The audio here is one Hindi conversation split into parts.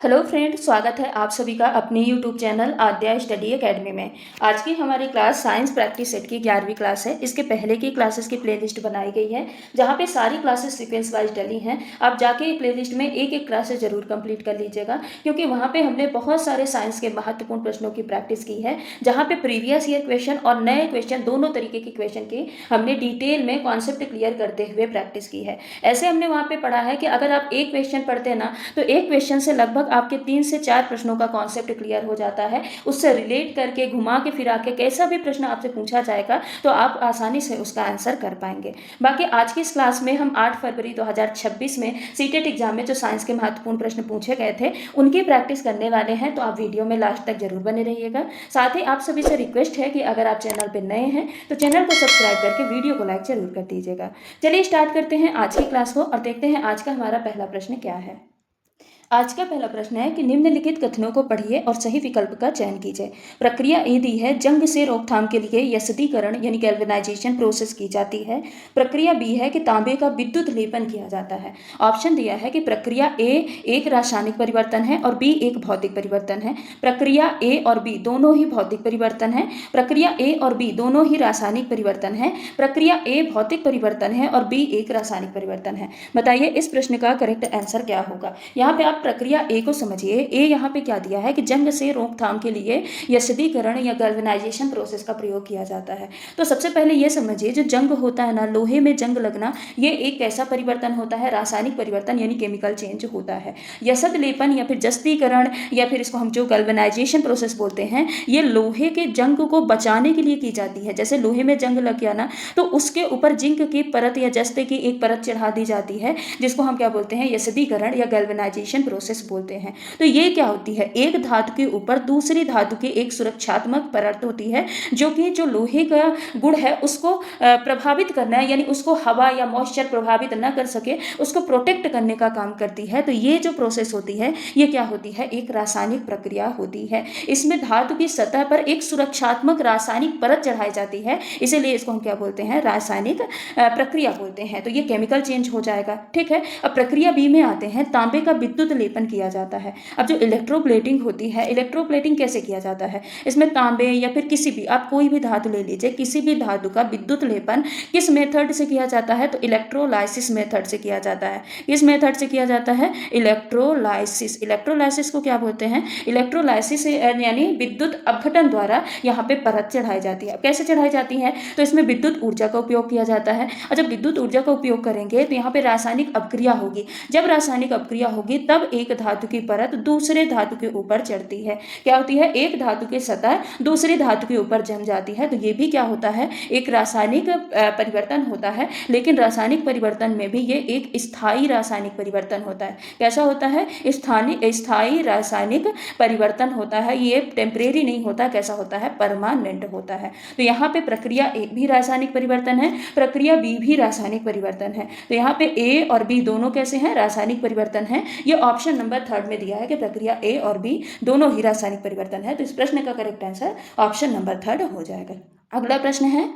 हेलो फ्रेंड, स्वागत है आप सभी का अपने यूट्यूब चैनल आद्या स्टडी एकेडमी में। आज की हमारी क्लास साइंस प्रैक्टिस सेट की 11वीं क्लास है। इसके पहले की क्लासेस की प्लेलिस्ट बनाई गई है जहां पे सारी क्लासेस सीक्वेंस वाइज डली हैं। आप जाके प्लेलिस्ट में एक एक क्लासेस जरूर कंप्लीट कर लीजिएगा, क्योंकि वहां पे हमने बहुत सारे साइंस के महत्वपूर्ण प्रश्नों की प्रैक्टिस की है, जहाँ पे प्रीवियस ईयर क्वेश्चन और नए क्वेश्चन दोनों तरीके के क्वेश्चन की हमने डिटेल में कॉन्सेप्ट क्लियर करते हुए प्रैक्टिस की है। ऐसे हमने वहाँ पे पढ़ा है कि अगर आप एक क्वेश्चन पढ़ते ना तो एक क्वेश्चन से लगभग आपके 3 से 4 प्रश्नों का कॉन्सेप्ट क्लियर हो जाता है। उससे रिलेट करके घुमा के फिरा के कैसा भी प्रश्न आपसे पूछा जाएगा तो आप आसानी से उसका आंसर कर पाएंगे। बाकी आज की इस क्लास में हम 8 फरवरी 2026 में सीटेट एग्जाम में जो साइंस के महत्वपूर्ण प्रश्न पूछे गए थे उनकी प्रैक्टिस करने वाले हैं, तो आप वीडियो में लास्ट तक जरूर बने रहिएगा। साथ ही आप सभी से रिक्वेस्ट है कि अगर आप चैनल पर नए हैं तो चैनल को सब्सक्राइब करके वीडियो को लाइक जरूर कर दीजिएगा। चलिए स्टार्ट करते हैं आज की क्लास को और देखते हैं आज का हमारा पहला प्रश्न क्या है। आज का पहला प्रश्न है कि निम्नलिखित कथनों को पढ़िए और सही विकल्प का चयन कीजिए। प्रक्रिया ए दी है, जंग से रोकथाम के लिए यस्दीकरण यानी गैल्वेनाइजेशन प्रोसेस की जाती है। प्रक्रिया बी है कि तांबे का विद्युत लेपन किया जाता है। ऑप्शन दिया है कि प्रक्रिया ए एक रासायनिक परिवर्तन है और बी एक भौतिक परिवर्तन है। प्रक्रिया ए और बी दोनों ही भौतिक परिवर्तन है। प्रक्रिया ए और बी दोनों ही रासायनिक परिवर्तन है। प्रक्रिया ए भौतिक परिवर्तन है और बी एक रासायनिक परिवर्तन है। बताइए इस प्रश्न का करेक्ट आंसर क्या होगा। यहाँ पे आप प्रक्रिया ए को समझिए। ए यहाँ पे क्या दिया है कि जंग से रोकथाम के लिए यस्दीकरण या गैल्वेनाइजेशन प्रोसेस का प्रयोग किया जाता है। तो सबसे पहले ये समझिए, जो जंग होता है ना, लोहे में जंग लगना, ये एक कैसा परिवर्तन होता है, रासायनिक परिवर्तन यानी केमिकल चेंज होता है। यसद लेपन या फिर जस्तीकरण या फिर इसको हम जो गैल्वेनाइजेशन प्रोसेस बोलते हैं, ये लोहे के जंग को बचाने के लिए की जाती है। जैसे लोहे में जंग लग गया ना तो उसके ऊपर जिंक की परत या जस्ते की एक परत चढ़ा दी जाती है, जिसको हम क्या बोलते हैं, यस्दीकरण या गैल्वेनाइजेशन प्रोसेस बोलते हैं। तो ये क्या होती है, एक धातु के ऊपर दूसरी धातु की एक सुरक्षात्मक परत होती है जो कि जो लोहे का गुण है उसको प्रभावित करना है, यानी उसको हवा या मॉइस्चर प्रभावित ना कर सके, उसको प्रोटेक्ट करने का काम करती है। तो ये जो प्रोसेस होती है ये क्या होती है, एक रासायनिक प्रक्रिया होती है। इसमें धातु की सतह पर एक सुरक्षात्मक रासायनिक परत चढ़ाई जाती है, इसीलिए इसको हम क्या बोलते हैं, रासायनिक प्रक्रिया बोलते हैं। तो ये केमिकल चेंज हो जाएगा। ठीक है, अब प्रक्रिया बी में आते हैं। तांबे का विद्युत लेपन किया जाता है। अब जो इलेक्ट्रोप्लेटिंग होती है, इलेक्ट्रोप्लेटिंग कैसे किया जाता है, इसमें तांबे या फिर किसी भी, आप कोई भी धातु ले लीजिए, किसी भी धातु का विद्युत लेपन किस मेथड से किया जाता है, तो इलेक्ट्रोलाइसिस मेथड से किया जाता है। किस मेथड से किया जाता है, इलेक्ट्रोलाइसिस। इलेक्ट्रोलाइसिस को क्या बोलते हैं, इलेक्ट्रोलाइसिस यानी विद्युत अपघटन द्वारा यहाँ पे परत चढ़ाई जाती है। कैसे चढ़ाई जाती है, तो इसमें विद्युत ऊर्जा का उपयोग किया जाता है। और जब विद्युत ऊर्जा का उपयोग करेंगे तो यहाँ पे रासायनिक अपक्रिया होगी। जब रासायनिक अपक्रिया होगी तब एक धातु की परत दूसरे धातु के ऊपर चढ़ती है। क्या होती है, एक धातु की सतह दूसरी धातु के ऊपर जम जाती है। तो ये भी क्या होता है, एक रासायनिक परिवर्तन होता है। लेकिन रासायनिक परिवर्तन में भी ये एक स्थायी रासायनिक परिवर्तन होता है। कैसा होता है, स्थायी रासायनिक परिवर्तन होता है। ये टेम्परेरी नहीं होता, कैसा होता है, परमानेंट होता है। तो यहाँ पे प्रक्रिया ए भी रासायनिक परिवर्तन है, प्रक्रिया बी भी रासायनिक परिवर्तन है। तो यहाँ पे ए और बी दोनों कैसे हैं, रासायनिक परिवर्तन है। ये ऑप्शन नंबर 3 में दिया है कि प्रक्रिया ए और बी दोनों ही रासायनिक परिवर्तन है। तो इस प्रश्न का करेक्ट आंसर ऑप्शन नंबर 3 हो जाएगा। अगला प्रश्न है,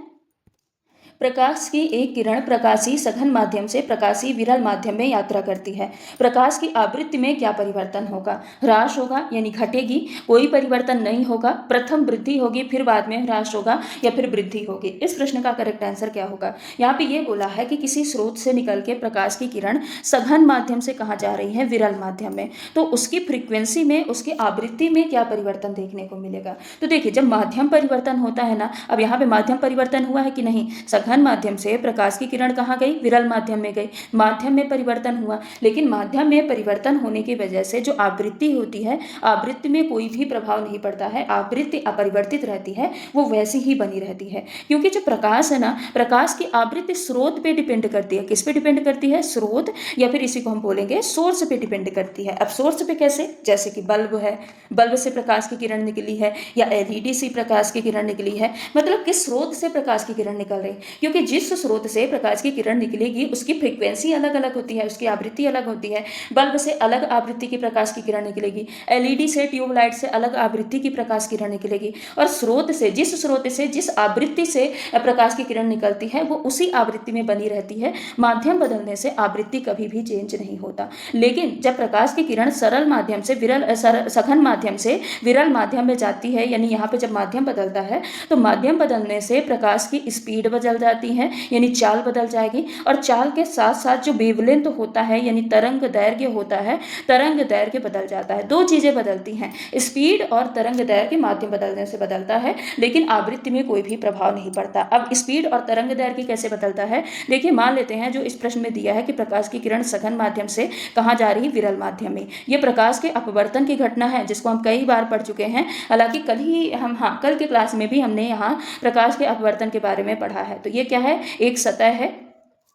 प्रकाश की एक किरण प्रकाशीय सघन माध्यम से प्रकाशीय विरल माध्यम में यात्रा करती है। प्रकाश की आवृत्ति में क्या परिवर्तन होगा, ह्रास होगा यानी घटेगी, कोई परिवर्तन नहीं होगा, प्रथम वृद्धि होगी फिर बाद में ह्रास होगा, या फिर वृद्धि होगी। इस प्रश्न का करेक्ट आंसर क्या होगा। यहाँ पे ये बोला है कि किसी स्रोत से निकल के प्रकाश की किरण सघन माध्यम से कहाँ जा रही है, विरल माध्यम में, तो उसकी फ्रीक्वेंसी में, उसकी आवृत्ति में क्या परिवर्तन देखने को मिलेगा। तो देखिए, जब माध्यम परिवर्तन होता है ना, अब यहाँ पे माध्यम परिवर्तन हुआ है कि नहीं, सघन माध्यम से प्रकाश की किरण कहाँ गई, विरल माध्यम में गई, माध्यम में परिवर्तन हुआ। लेकिन माध्यम में परिवर्तन होने की वजह से जो आवृत्ति होती है, आवृत्ति में कोई भी प्रभाव नहीं पड़ता है, आवृत्ति अपरिवर्तित रहती है, वो वैसी ही बनी रहती है। क्योंकि जो प्रकाश है ना, प्रकाश की आवृत्ति स्रोत पे डिपेंड करती है। किस पे डिपेंड करती है, स्रोत या फिर इसी को हम बोलेंगे सोर्स पे डिपेंड करती है। अब सोर्स पे कैसे, जैसे कि बल्ब है, बल्ब से प्रकाश की किरण निकली है, या एलईडी से प्रकाश की किरण निकली है, मतलब किस स्रोत से प्रकाश की किरण निकल रही। क्योंकि जिस स्रोत से प्रकाश की किरण निकलेगी उसकी फ्रीक्वेंसी अलग अलग होती है, उसकी आवृत्ति अलग होती है। बल्ब से अलग आवृत्ति की प्रकाश की किरण निकलेगी, एलईडी से ट्यूबलाइट से अलग आवृत्ति की प्रकाश किरण निकलेगी, और स्रोत से जिस आवृत्ति से प्रकाश की किरण निकलती है वो उसी आवृत्ति में बनी रहती है। माध्यम बदलने से आवृत्ति कभी भी चेंज नहीं होता। लेकिन जब प्रकाश की किरण सरल माध्यम से सघन माध्यम से विरल माध्यम में जाती है, यानी यहाँ पे जब माध्यम बदलता है तो माध्यम बदलने से प्रकाश की स्पीड बदल जाती है, यानी चाल बदल जाएगी, और चाल के साथ साथ जो वेवलेंथ होता है यानी तरंग दैर्घ्य होता है, तरंग दैर्घ्य बदल जाता है। दो चीजें बदलती हैं, स्पीड और तरंग दैर्घ्य माध्यम बदलने से बदलता है, लेकिन आवृत्ति में कोई भी प्रभाव नहीं पड़ता। अब स्पीड और तरंग दैर्घ्य कैसे बदलता है, देखिए मान लेते हैं जो इस प्रश्न में दिया है कि प्रकाश की किरण सघन माध्यम से कहाँ जा रही, विरल माध्यम में। यह प्रकाश के अपवर्तन की घटना है जिसको हम कई बार पढ़ चुके हैं। हालांकि कल के क्लास में भी हमने यहाँ प्रकाश के अपवर्तन के बारे में पढ़ा है। तो ये क्या है, एक सतह है,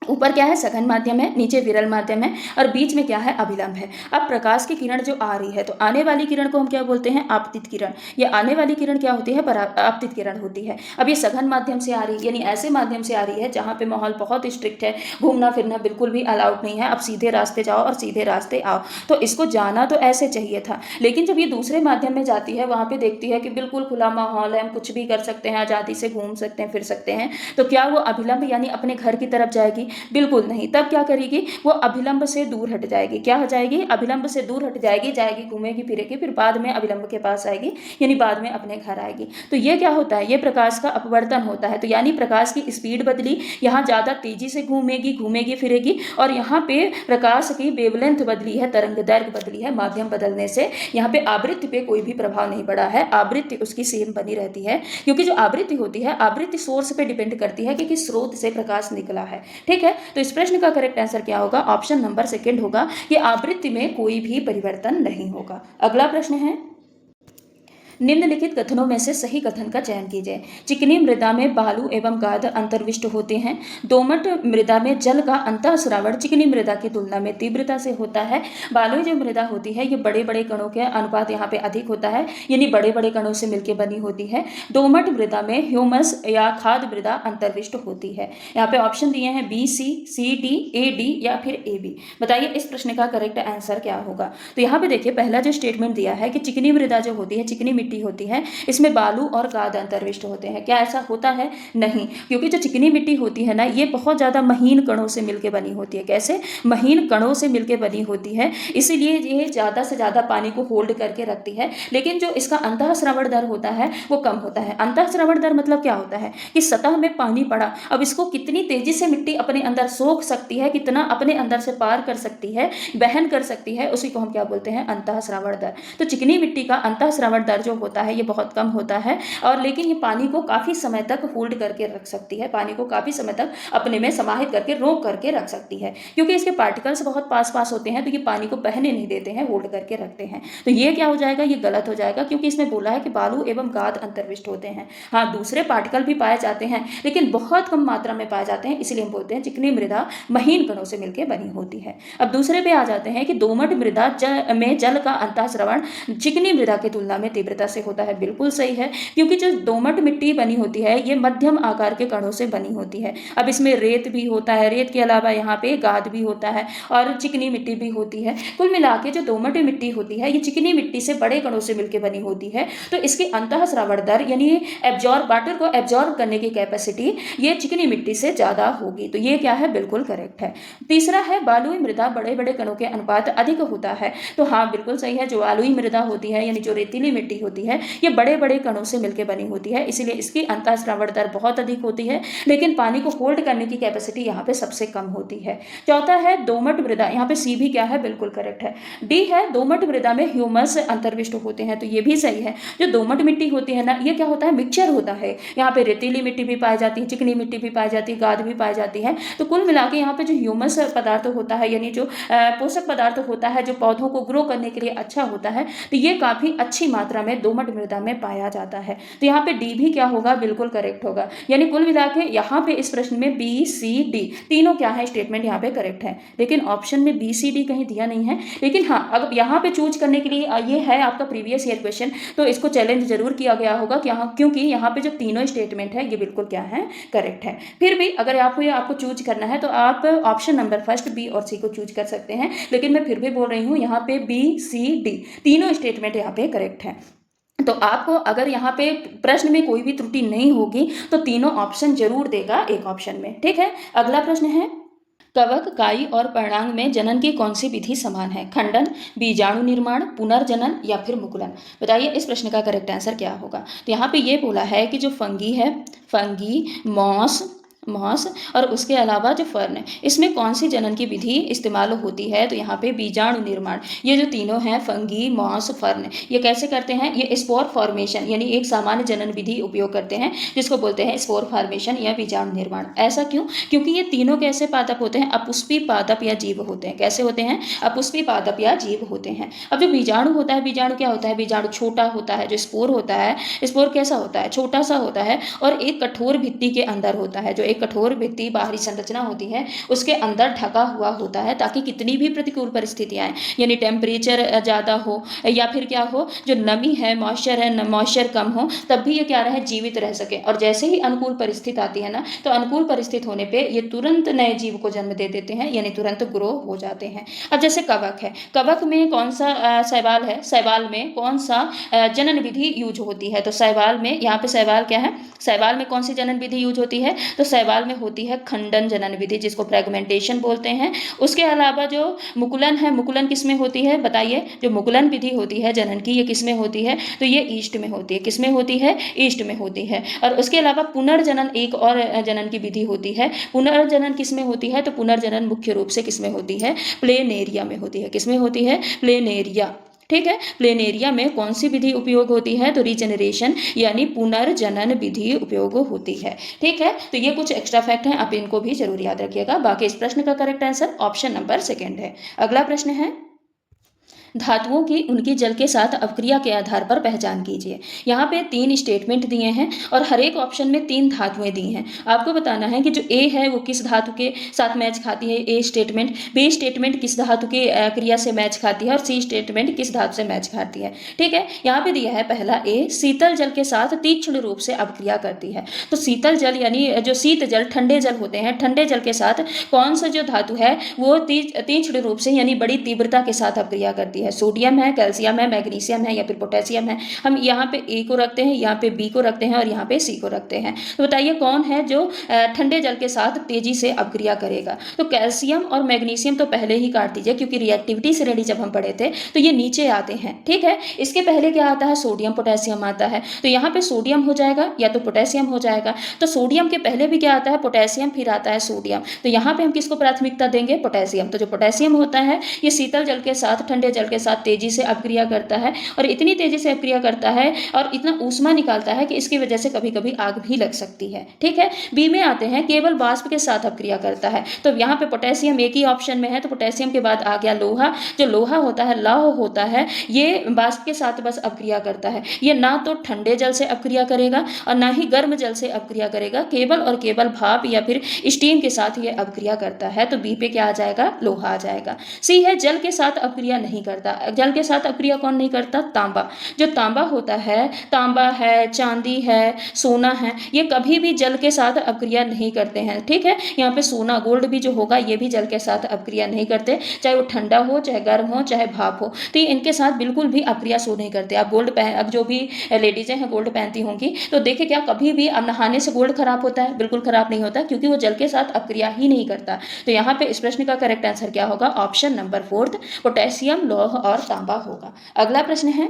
ऊपर क्या है, सघन माध्यम है, नीचे विरल माध्यम है, और बीच में क्या है, अभिलंब है। अब प्रकाश की किरण जो आ रही है तो आने वाली किरण को हम क्या बोलते हैं, आपतित किरण। ये आने वाली किरण क्या होती है, आपतित किरण होती है। अब ये सघन माध्यम से आ रही है, यानी ऐसे माध्यम से आ रही है जहाँ पे माहौल बहुत स्ट्रिक्ट है, घूमना फिरना बिल्कुल भी अलाउड नहीं है, अब सीधे रास्ते जाओ और सीधे रास्ते आओ। तो इसको जाना तो ऐसे चाहिए था, लेकिन जब ये दूसरे माध्यम में जाती है वहाँ पे देखती है कि बिल्कुल खुला माहौल है, हम कुछ भी कर सकते हैं, आज़ादी से घूम सकते हैं, फिर सकते हैं, तो क्या वो अभिलंब यानी अपने घर की तरफ जाएगी, बिल्कुल नहीं। तब क्या करेगी, वो अभिलंब से दूर हट जाएगी। क्या हो जाएगी, अभिलंब से दूर हट जाएगी, घूमेगी फिरेगी, फिर बाद में अभिलंब के पास आएगी, यानी बाद में अपने घर आएगी। तो ये क्या होता है, ये प्रकाश का अपवर्तन होता है। तो यानी प्रकाश की स्पीड बदली, यहाँ ज्यादा तेजी से घूमेगी फिरेगी, और यहाँ पे प्रकाश की वेवलेंथ बदली है, तरंग दैर्घ्य बदली है। माध्यम बदलने से यहाँ पे आवृत्ति पे कोई भी प्रभाव नहीं पड़ा है, आवृत्ति उसकी सेम बनी रहती है, क्योंकि जो आवृत्ति होती है, आवृत्ति सोर्स पे डिपेंड करती है कि किस स्रोत से प्रकाश निकला है। ठीक है, तो इस प्रश्न का करेक्ट आंसर क्या होगा, ऑप्शन नंबर सेकंड होगा, कि आवृत्ति में कोई भी परिवर्तन नहीं होगा। अगला प्रश्न है, निम्नलिखित कथनों में से सही कथन का चयन कीजिए। चिकनी मृदा में बालू एवं गाद अंतर्विष्ट होते हैं। दोमट मृदा में जल का अंतःस्रावण चिकनी मृदा की तुलना में तीव्रता से होता है। बालुई जो मृदा होती है ये बड़े बड़े कणों के अनुपात यहाँ पे अधिक होता है, यानी बड़े बड़े कणों से मिलकर बनी होती है। दोमट मृदा में ह्यूमस या खाद मृदा अंतर्विष्ट होती है। यहाँ पे ऑप्शन दिए हैं बी, सी, डी, ए, डी या फिर ए, बी। बताइए इस प्रश्न का करेक्ट आंसर क्या होगा। तो यहाँ पे देखिए पहला जो स्टेटमेंट दिया है कि चिकनी मृदा जो होती है, चिकनी मिट्टी होती है, इसमें बालू और गाद अंतर्विष्ट होते हैं। क्या ऐसा होता है? नहीं, क्योंकि जो चिकनी मिट्टी होती है ना, ये बहुत ज़्यादा महीन कणों से मिलकर बनी होती है। कैसे? महीन कणों से मिलकर बनी होती है, इसीलिए ये ज़्यादा से ज़्यादा पानी को होल्ड करके रखती है। लेकिन जो इसका अंतःस्रावण दर होता है वो कम होता है। अंतःस्रावण दर मतलब क्या होता है कि सतह में पानी पड़ा, अब इसको कितनी तेजी से मिट्टी अपने अंदर सोख सकती है, कितना अपने अंदर से पार कर सकती है, बहन कर सकती है, उसी को हम क्या बोलते हैं? अंतःस्रावण दर। तो चिकनी मिट्टी का अंतःस्रावण दर जो होता है ये बहुत कम होता है, और लेकिन ये पानी को काफी समय तक होल्ड करके रख सकती है, पानी को काफी समय तक अपने में समाहित करके रोक करके रख सकती है, क्योंकि इसके पार्टिकल्स बहुत पास पास होते हैं, तो ये पानी को बहने नहीं देते हैं, होल्ड करके रखते हैं। तो ये क्या हो जाएगा? ये गलत हो जाएगा, क्योंकि इसमें बोला है कि बालू एवं गाद अंतर्विष्ट होते हैं। हाँ, दूसरे पार्टिकल भी पाए जाते हैं, लेकिन बहुत कम मात्रा में पाए जाते हैं, इसलिए हम बोलते हैं चिकनी मृदा महीन कणों से मिलकर बनी होती है। अब दूसरे पे आ जाते हैं कि दोमट मृदा में जल का अंतःस्रावण चिकनी मृदा की तुलना में तीव्रता से होता है। बिल्कुल सही है, क्योंकि जो दोमट मिट्टी बनी होती है ये मध्यम आकार के कणों से बनी होती है। अब इसमें रेत भी होता है, रेत के अलावा यहाँ पे गाद भी होता है और चिकनी मिट्टी भी होती है। कुल मिला के जो दोमट मिट्टी होती है ये चिकनी मिट्टी से बड़े कणों से मिलकर बनी होती है, तो इसकी अंतःस्रावण दर यानी वाटर को एब्जॉर्ब करने की कैपेसिटी ये चिकनी मिट्टी से ज्यादा होगी। तो ये क्या है? बिल्कुल करेक्ट है। तीसरा है बालुई मृदा बड़े बड़े कणों के अनुपात अधिक होता है। तो हाँ, बिल्कुल सही है, जो बालुई मृदा होती है यानी जो रेतीली मिट्टी होती है ये बड़े बड़े कणों से मिलकर बनी होती है, इसलिए इसकी अंतःस्रावण दर बहुत अधिक होती है, लेकिन पानी को होल्ड करने की कैपेसिटी यहाँ पे सबसे कम होती है। चौथा है दोमट मृदा, यहाँ पे सी भी क्या है? बिल्कुल करेक्ट है। डी है दोमट मृदा में ह्यूमस अंतर्विष्ट होते हैं, तो ये भी सही है। जो दोमट मिट्टी होती है ना, ये क्या होता है? मिक्सचर होता है, यहाँ पे रेतीली मिट्टी भी पाई जाती है, चिकनी मिट्टी भी पाई जाती है, गाद भी पाई जाती है। तो कुल मिला के यहाँ पे जो ह्यूमस पदार्थ होता है यानी जो पोषक पदार्थ होता है जो पौधों को ग्रो करने के लिए अच्छा होता है, तो ये काफी अच्छी मात्रा में में दोमट मृदा में पाया जाता है। तो यहाँ पे डी भी क्या होगा, बिल्कुल करेक्ट होगा। यानी कुल मिला के यहाँ पे इस प्रश्न में बी सी डी तीनों क्या है, स्टेटमेंट यहाँ पे करेक्ट है। लेकिन ऑप्शन में बी सी डी कहीं दिया नहीं है। लेकिन हाँ, अब यहाँ पे चूज करने के लिए ये है आपका प्रीवियस ईयर क्वेश्चन, तो इसको चैलेंज जरूर किया गया होगा कि यहाँ, क्योंकि यहाँ पे जो तीनों स्टेटमेंट है ये बिल्कुल क्या है, करेक्ट है। फिर भी अगर आपको चूज करना है तो आप ऑप्शन नंबर फर्स्ट बी और सी को चूज कर सकते हैं। लेकिन मैं फिर भी बोल रही हूँ यहाँ पे बी सी डी तीनों स्टेटमेंट यहाँ पे करेक्ट है। तो आपको अगर यहाँ पे प्रश्न में कोई भी त्रुटि नहीं होगी तो तीनों ऑप्शन जरूर देगा एक ऑप्शन में। ठीक है, अगला प्रश्न है, कवक, काई और पर्णांग में जनन की कौन सी विधि समान है? खंडन, बीजाणु निर्माण, पुनर्जनन या फिर मुकुलन? बताइए इस प्रश्न का करेक्ट आंसर क्या होगा। तो यहाँ पे ये बोला है कि जो फंगी है, फंगी, मॉस और उसके अलावा जो फर्न है, इसमें कौन सी जनन की विधि इस्तेमाल होती है? तो यहाँ पे बीजाणु निर्माण, ये जो तीनों हैं फंगी, मॉस, फर्न, ये कैसे करते हैं? ये स्पोर फॉर्मेशन यानी एक सामान्य जनन विधि उपयोग करते हैं जिसको बोलते हैं स्पोर फॉर्मेशन या बीजाणु निर्माण। ऐसा क्यों? क्योंकि ये तीनों कैसे पादप होते हैं? अपुष्पी पादप या जीव होते हैं। कैसे होते हैं? अपुष्पी पादप या जीव होते हैं। अब जो बीजाणु होता है, बीजाणु क्या होता है? बीजाणु छोटा होता है। जो स्पोर होता है, स्पोर कैसा होता है? छोटा सा होता है और एक कठोर भित्ति के अंदर होता है। जो एक कठोर भित्ति बाहरी संरचना होती है उसके अंदर ढका हुआ होता है, ताकि कितनी भी प्रतिकूल परिस्थितियां आए, यानी टेम्परेचर ज़्यादा हो या फिर क्या हो, जो नमी है, मॉइस्चर कम हो, तब भी ये क्या रहे, जीवित रह सके। और जैसे ही अनुकूल परिस्थिति आती है ना, तो अनुकूल परिस्थिति होने पे ये तुरंत नए जीव को जन्म दे देते हैं, यानी तुरंत ग्रो हो जाते हैं। अब जैसे कवक है, कवक में कौन सा शैवाल है, शैवाल में कौन सा जनन विधि यूज होती है? तो शैवाल में, यहाँ पे शैवाल क्या है, शैवाल में कौन सी जनन विधि यूज होती है? तो शैवाल में होती है खंडन जनन विधि, जिसको फ्रेगमेंटेशन बोलते हैं। उसके अलावा जो मुकुलन है, मुकुलन किसमें होती है बताइए? जो मुकुलन विधि होती है जनन की, ये किसमें होती है? तो ये ईस्ट में होती है। किसमें होती है? ईस्ट में होती है। और उसके अलावा पुनर्जनन एक और जनन की विधि होती है। पुनर्जनन किसमें होती है? तो पुनर्जनन मुख्य रूप से किसमें होती है? प्लेनेरिया में होती है। किसमें होती है? प्लेनेरिया। ठीक है, प्लेनेरिया में कौन सी विधि उपयोग होती है? तो रीजनरेशन यानी पुनर्जनन विधि उपयोग होती है। ठीक है, तो ये कुछ एक्स्ट्रा फैक्ट हैं, आप इनको भी जरूर याद रखिएगा। बाकी इस प्रश्न का correct answer option number second है। अगला प्रश्न है, धातुओं की उनकी जल के साथ अपक्रिया के आधार पर पहचान कीजिए। यहाँ पे 3 स्टेटमेंट दिए हैं और हर एक ऑप्शन में 3 धातुएं दी हैं। आपको बताना है कि जो ए है वो किस धातु के साथ मैच खाती है, ए स्टेटमेंट, बी स्टेटमेंट किस धातु के क्रिया से मैच खाती है और सी स्टेटमेंट किस धातु से मैच खाती है। ठीक है, यहाँ पे दिया है पहला ए, शीतल जल के साथ तीक्ष्ण रूप से अपक्रिया करती है। तो शीतल जल यानी जो शीत जल, ठंडे जल होते हैं, ठंडे जल के साथ कौन सा जो धातु है वो तीक्ष्ण रूप से यानी बड़ी तीव्रता के साथ अपक्रिया करती है? सोडियम है, कैल्शियम है, मैग्नीशियम है या फिर पोटेशियम है? हम यहाँ पे ए को रखते हैं, यहाँ पे बी को रखते हैं और यहाँ पे सी को रखते हैं। तो बताइए कौन है जो ठंडे जल के साथ तेजी से अपक्रिया करेगा? तो कैल्शियम और मैग्नीशियम तो पहले ही काट दीजिए, क्योंकि रिएक्टिविटी श्रेणी जब हम पढ़े थे तो ये नीचे आते हैं। ठीक है, इसके पहले क्या आता है? सोडियम पोटेशियम आता है। तो यहाँ पे सोडियम हो जाएगा या तो पोटेशियम हो जाएगा। तो सोडियम के पहले भी क्या आता है? पोटेशियम, फिर आता है सोडियम। तो यहाँ पे हम किसको प्राथमिकता देंगे? पोटेशियम। तो जो पोटेशियम होता है ये शीतल जल के साथ, ठंडे जल के साथ तेजी से अपक्रिया करता है और इतनी तेजी से अपक्रिया करता है और इतना ऊष्मा निकालता है कि इसकी वजह से कभी कभी आग भी लग सकती है। ठीक है, बी में आते हैं, केवल वाष्प के साथ अपक्रिया करता है। तो यहाँ पे पोटेशियम एक ही ऑप्शन में है, तो पोटेशियम के बाद आ गया लोहा। जो लोहा होता है, लौह होता है, ये वाष्प के साथ बस अपक्रिया करता है। ये ना तो ठंडे जल से अपक्रिया करेगा और ना ही गर्म जल से अपक्रिया करेगा, केवल और केवल भाप या फिर स्टीम के साथ ये अपक्रिया करता है। तो बी पे क्या आ जाएगा? लोहा आ जाएगा। सी है, जल के साथ अपक्रिया नहीं करता। जल के साथ अपक्रिया कौन नहीं करता? तांबा। जो तांबा होता है, तांबा है, चांदी है, सोना है, ये कभी भी जल के साथ अपक्रिया नहीं करते हैं। ठीक है, यहाँ पे सोना, गोल्ड भी जो होगा ये भी जल के साथ अपक्रिया नहीं करते, चाहे वो ठंडा हो, चाहे गर्म हो, चाहे भाप हो। तो ये इनके साथ बिल्कुल भी अपक्रिया शो नहीं करते। आप गोल्ड अब जो भी लेडीजें हैं गोल्ड पहनती होंगी तो देखिए क्या कभी भी अब नहाने से गोल्ड खराब होता है? बिल्कुल खराब नहीं होता, क्योंकि वो जल के साथ अपक्रिया ही नहीं करता। तो यहाँ पे इस प्रश्न का करेक्ट आंसर क्या होगा? ऑप्शन नंबर 4 पोटेशियम, लौह और तांबा होगा। अगला प्रश्न है,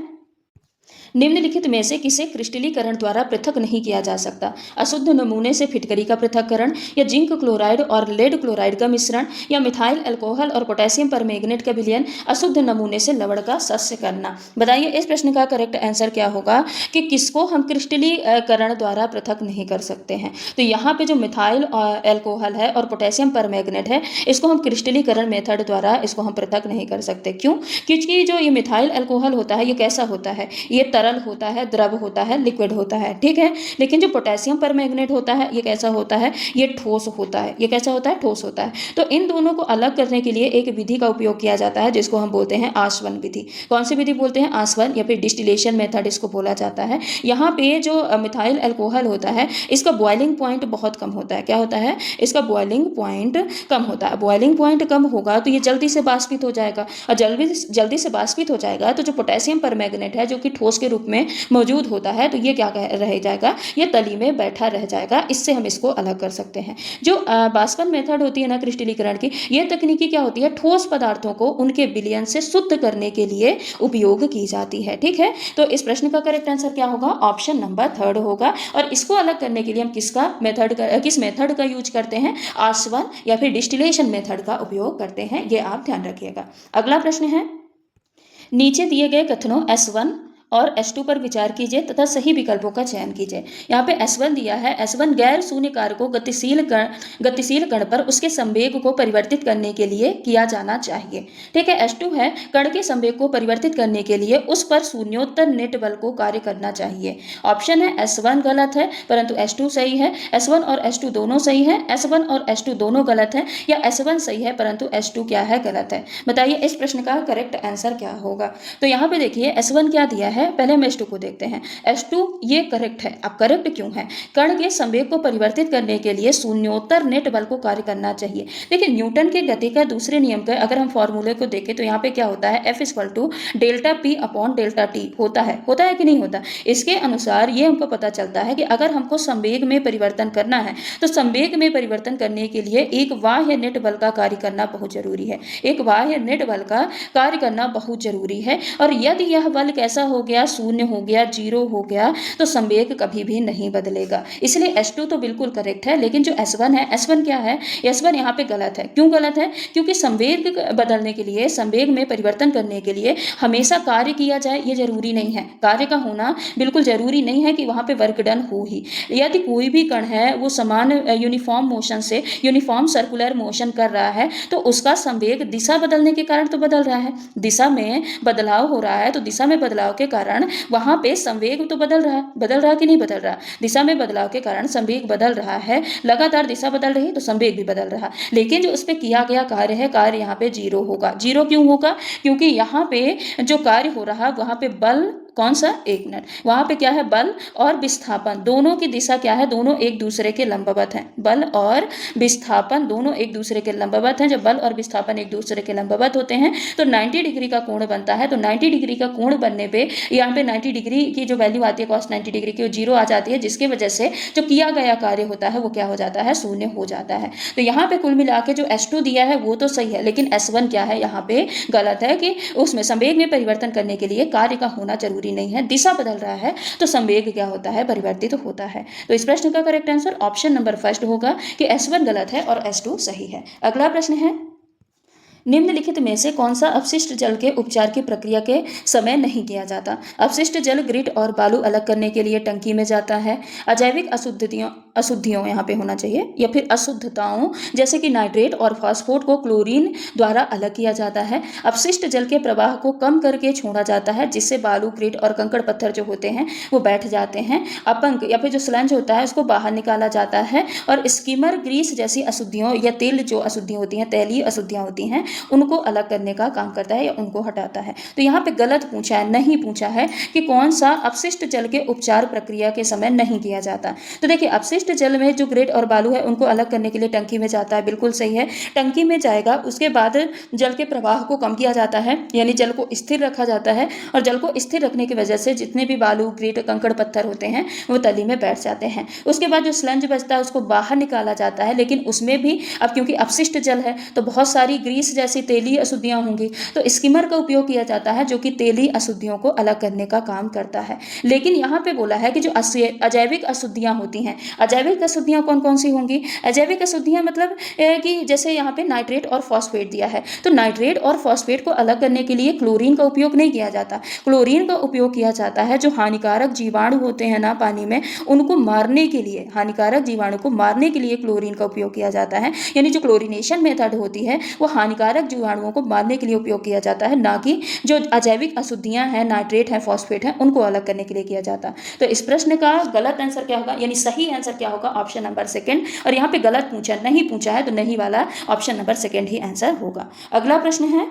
निम्नलिखित में से किसे क्रिस्टलीकरण द्वारा पृथक नहीं किया जा सकता? अशुद्ध नमूने से फिटकरी का पृथक्करण, या जिंक क्लोराइड और लेड क्लोराइड का मिश्रण, या मिथाइल अल्कोहल और पोटेशियम परमैंगनेट का विलयन, अशुद्ध नमूने से लवण का शस्य करना। बताइए इस प्रश्न का करेक्ट आंसर क्या होगा कि किसको हम क्रिस्टलीकरण द्वारा पृथक नहीं कर सकते हैं? तो यहाँ पे जो मिथाइल अल्कोहल है और पोटेशियम परमैंगनेट है, इसको हम क्रिस्टलीकरण मेथड द्वारा इसको हम पृथक नहीं कर सकते। क्यों? क्योंकि जो ये मिथाइल अल्कोहल होता है ये कैसा होता है? ये तरल होता है, द्रव होता है, लिक्विड होता है, ठीक है। लेकिन जो पोटेशियम परमैंगनेट होता है ये कैसा होता है, ये ठोस होता है। ये कैसा होता है, ठोस होता है। तो इन दोनों को अलग करने के लिए एक विधि का उपयोग किया जाता है जिसको हम बोलते हैं आसवन विधि। कौन सी विधि बोलते हैं, आसवन या फिर डिस्टिलेशन मेथड इसको बोला जाता है। यहाँ पे जो मिथाइल अल्कोहल होता है इसका बॉइलिंग पॉइंट बहुत कम होता है। क्या होता है, इसका बॉइलिंग पॉइंट कम होता है। बॉइलिंग पॉइंट कम होगा तो ये जल्दी से बाष्पित हो जाएगा, और जल्दी से बाष्पित हो जाएगा तो जो पोटेशियम परमैंगनेट है जो कि ठोस के रूप में मौजूद होता है तो ये क्या रह जाएगा, ये तली में बैठा रह जाएगा। इससे हम इसको अलग कर सकते हैं। जो बाष्पन मेथड होती है ना क्रिस्टलीकरण की, ये तकनीकी क्या होती है, ठोस पदार्थों को उनके विलयन से शुद्ध करने के लिए उपयोग की जाती है, ठीक है। तो इस प्रश्न का करेक्ट आंसर क्या होगा, ऑप्शन नंबर 3 होगा। और इसको अलग करने के लिए हम किस मेथड का यूज करते हैं, आसवन या फिर डिस्टिलेशन मेथड का उपयोग करते हैं। ये आप ध्यान रखिएगा। अगला प्रश्न है, नीचे दिए गए कथनों S1 और S2 पर विचार कीजिए तथा सही विकल्पों का चयन कीजिए। यहाँ पे S1 दिया है, S1 गैर शून्य कार्य को गतिशील कण पर उसके संवेग को परिवर्तित करने के लिए किया जाना चाहिए, ठीक है। S2 है, कण के संवेग को परिवर्तित करने के लिए उस पर शून्योत्तर नेट बल को कार्य करना चाहिए। ऑप्शन है S1 गलत है परंतु S2 सही है, S1 और S2 दोनों सही है, S1 और S2 दोनों गलत है, या S1 सही है परंतु S2 क्या है, गलत है। बताइए इस प्रश्न का करेक्ट आंसर क्या होगा। तो यहाँ पे देखिए S1 क्या दिया है, पहले हम S2 को देखते हैं। S2 ये करेक्ट है। अब करेक्ट क्यों है, कण के संवेग को परिवर्तित करने के लिए शून्योत्तर नेट बल को कार्य करना चाहिए। देखिए न्यूटन के गति का दूसरे नियम का अगर हम फॉर्मूले को देखें तो यहाँ पे क्या होता है, F = delta P upon delta T होता है कि नहीं होता। इसके अनुसार ये हमको पता चलता है कि अगर हमको संवेग में परिवर्तन करना है तो संवेग में परिवर्तन करने के लिए एक बाह्य नेट बल का कार्य करना बहुत जरूरी है। एक बाह्य नेट बल का कार्य करना बहुत जरूरी है। और यदि यह बल कैसा हो गया, शून्य हो गया, 0 हो गया, तो संवेग कभी भी नहीं बदलेगा। इसलिए S2 तो बिल्कुल करेक्ट है। लेकिन जो S1 है, S1 क्या है, S1 यहाँ पे गलत है। क्यों गलत है, क्योंकि संवेग बदलने के लिए, संवेग में परिवर्तन करने के लिए हमेशा कार्य किया जाए ये जरूरी नहीं है। कार्य का होना बिल्कुल जरूरी नहीं है कि वहां पे वर्क डन हो ही। यदि कोई भी कण है वो समान यूनिफॉर्म मोशन से यूनिफॉर्म सर्कुलर मोशन कर रहा है तो उसका संवेग दिशा बदलने के कारण तो बदल रहा है। दिशा में बदलाव हो रहा है तो दिशा में बदलाव के कारण वहां पे संवेग तो बदल रहा कि नहीं बदल रहा। दिशा में बदलाव के कारण संवेग बदल रहा है, लगातार दिशा बदल रही तो संवेग भी बदल रहा। लेकिन जो उस पर किया गया कार्य है, कार्य यहाँ पे 0 होगा। 0 क्यों होगा, क्योंकि यहाँ पे जो कार्य हो रहा वहां पे बल कौन सा, एक मिनट, वहां पे क्या है, बल और विस्थापन दोनों की दिशा क्या है, दोनों एक दूसरे के लंबवत हैं। बल और विस्थापन दोनों एक दूसरे के लंबवत हैं। जब बल और विस्थापन एक दूसरे के लंबवत होते हैं तो 90 डिग्री का कोण बनता है। तो 90 डिग्री का कोण बनने पे यहाँ पे 90 डिग्री की जो वैल्यू आती है cos 90 डिग्री की, वो 0 आ जाती है, जिसकी वजह से जो किया गया कार्य होता है वो क्या हो जाता है, शून्य हो जाता है। तो यहाँ पे कुल मिला के जो S2 दिया है वो तो सही है, लेकिन S1 क्या है, यहाँ पे गलत है कि उसमें संवेग में परिवर्तन करने के लिए कार्य का होना जरूरी नहीं है। दिशा बदल रहा है तो संवेग क्या होता है, परिवर्तित होता है। तो इस प्रश्न का करेक्ट आंसर ऑप्शन नंबर 1 होगा कि S1 गलत है और S2 सही है। अगला प्रश्न है, निम्नलिखित में से कौन सा अपशिष्ट जल के उपचार की प्रक्रिया के समय नहीं किया जाता। अपशिष्ट जल ग्रिट और बालू अलग करने के लिए टंकी में जाता है। अजैविक अशुद्धियों यहाँ पे होना चाहिए, या फिर अशुद्धताओं जैसे कि नाइट्रेट और फास्फोट को क्लोरीन द्वारा अलग किया जाता है। अपशिष्ट जल के प्रवाह को कम करके छोड़ा जाता है जिससे बालू, ग्रिट और कंकड़ पत्थर जो होते हैं वो बैठ जाते हैं। अपंक या फिर जो स्लंज होता है उसको बाहर निकाला जाता है। और स्कीमर ग्रीस जैसी अशुद्धियों या तेल जो अशुद्धियाँ होती हैं, तैलीय अशुद्धियाँ होती हैं, उनको अलग करने का काम करता है या उनको हटाता है। तो यहाँ पे गलत पूछा है, नहीं पूछा है कि कौन सा अपशिष्ट जल के उपचार प्रक्रिया के समय नहीं किया जाता। तो देखिए अपशिष्ट जल में जो ग्रेट और बालू है उनको अलग करने के लिए टंकी में जाता है, बिल्कुल सही है। टंकी में जाएगा, उसके बाद जल के प्रवाह को कम किया जाता है, यानी जल को स्थिर रखा जाता है। और जल को स्थिर रखने की वजह से जितने भी बालू, ग्रेट, कंकड़ पत्थर होते हैं वो तली में बैठ जाते हैं। उसके बाद जो स्लंज बचता है उसको बाहर निकाला जाता है, लेकिन उसमें भी अब क्योंकि अपशिष्ट जल है तो बहुत सारी ग्रीस जैसी तेलीय अशुद्धियां होंगी, तो स्किमर का उपयोग किया जाता है जो कि तेलीय अशुद्धियों को अलग करने का काम करता है। लेकिन यहाँ पे बोला है कि जो अजैविक अशुद्धियां होती हैं, अजैविक अशुद्धियाँ कौन कौन सी होंगी? अजैविक अशुद्धियाँ मतलब कि जैसे यहाँ पे नाइट्रेट और फॉस्फेट दिया है, तो नाइट्रेट और फॉस्फेट को अलग करने के लिए क्लोरीन का उपयोग नहीं किया जाता। क्लोरीन का उपयोग किया जाता है जो हानिकारक जीवाणु होते हैं ना पानी में, उनको मारने के लिए, हानिकारक जीवाणु को मारने के लिए क्लोरीन का उपयोग किया जाता है। यानी जो क्लोरीनेशन मेथड होती है वो हानिकारक जीवाणुओं को मारने के लिए उपयोग किया जाता है, ना कि जो अजैविक अशुद्धियां हैं, नाइट्रेट है, फॉस्फेट है, उनको अलग करने के लिए किया जाता। तो इस प्रश्न का गलत आंसर क्या होगा, यानी सही आंसर क्या होगा? Option number second. और यहाँ पे गलत नहीं पूछा है, तो नहीं वाला ऑप्शन नंबर सेकंड ही आंसर होगा। अगला प्रश्न है,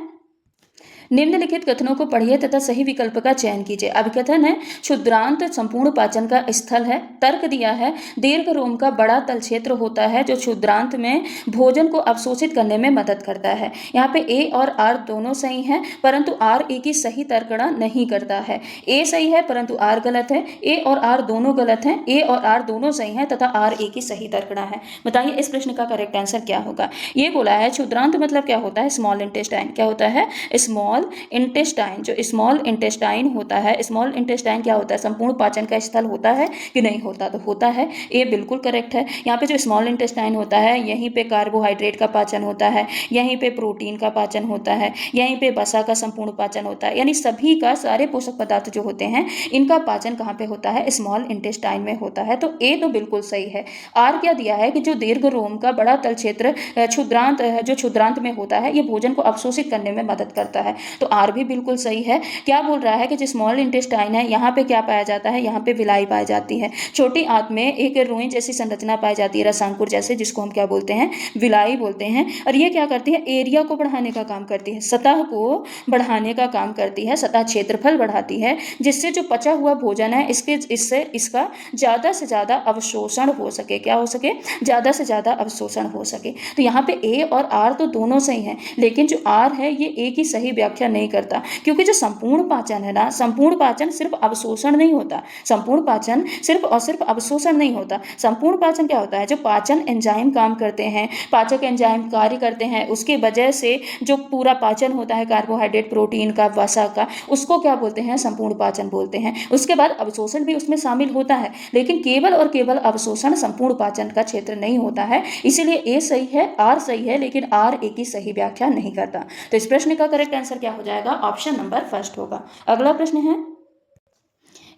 निम्नलिखित कथनों को पढ़िए तथा सही विकल्प का चयन कीजिए। अभिकथन है क्षुद्रांत संपूर्ण पाचन का स्थल है। तर्क दिया है दीर्घ रोम का बड़ा तल क्षेत्र होता है जो क्षुद्रांत में भोजन को अवशोषित करने में मदद करता है। यहाँ पे ए और आर दोनों सही हैं, परंतु आर ए की सही तर्कणा नहीं करता है। ए सही है परंतु आर गलत है। ए और आर दोनों गलत हैं, ए और आर दोनों सही हैं तथा आर ए की सही तर्कणा है। बताइए इस प्रश्न का करेक्ट आंसर क्या होगा? ये बोला है क्षुद्रांत मतलब क्या होता है? Small intestine. क्या होता है? Small intestine. जो स्मॉल इंटेस्टाइन होता है, स्मॉल इंटेस्टाइन क्या होता है? संपूर्ण पाचन का स्थल होता है कि नहीं होता? तो होता है। ये बिल्कुल करेक्ट है। यहाँ पे जो स्मॉल इंटेस्टाइन होता है, यहीं पे कार्बोहाइड्रेट का पाचन होता है, यहीं पे प्रोटीन का पाचन होता है, यहीं पे वसा का संपूर्ण पाचन होता है। यानी सभी का, सारे पोषक पदार्थ जो होते हैं, इनका पाचन कहाँ पे होता है? स्मॉल इंटेस्टाइन में होता है। तो ए तो बिल्कुल सही है। आर क्या दिया है कि जो दीर्घ रोम का बड़ा तल क्षेत्र क्षुद्रांत, जो क्षुद्रांत में होता है, ये भोजन को अवशोषित करने में मदद करता है। तो आर भी बिल्कुल सही है। क्या बोल रहा है कि जो स्मॉल इंटेस्टाइन है, यहाँ पे क्या पाया जाता है? यहाँ पे विलाई पाई जाती है। छोटी आंत में एक रुई जैसी संरचना पाई जाती है, रसांकुर जैसे, जिसको हम क्या बोलते हैं? विलाई बोलते हैं। और ये क्या करती है? एरिया को बढ़ाने का काम करती है, सतह को बढ़ाने का काम करती है, सतह क्षेत्रफल बढ़ाती है, जिससे जो पचा हुआ भोजन है इससे इसका ज़्यादा से ज़्यादा अवशोषण हो सके। क्या हो सके? ज़्यादा से ज़्यादा अवशोषण हो सके। तो यहाँ पे ए और आर तो दोनों सही हैं, लेकिन जो आर है ये ए की सही व्याख्या नहीं करता, क्योंकि जो संपूर्ण पाचन है ना, संपूर्ण पाचन सिर्फ अवशोषण नहीं होता। संपूर्ण पाचन सिर्फ और सिर्फ अवशोषण नहीं होता। संपूर्ण पाचन क्या होता है? जो पाचन एंजाइम काम करते हैं, पाचक एंजाइम कार्य करते हैं, उसके वजह से जो पूरा पाचन होता है, कार्बोहाइड्रेट, प्रोटीन का, वसा का, उसको क्या बोलते हैं? संपूर्ण पाचन बोलते हैं। उसके बाद अवशोषण भी उसमें शामिल होता है, लेकिन केवल और केवल अवशोषण संपूर्ण पाचन का क्षेत्र नहीं होता है। इसीलिए ए सही है, आर सही है, लेकिन आर ए की सही व्याख्या नहीं करता। तो इस प्रश्न का करेक्ट आंसर क्या हो जाएगा? ऑप्शन नंबर फर्स्ट होगा। अगला प्रश्न है,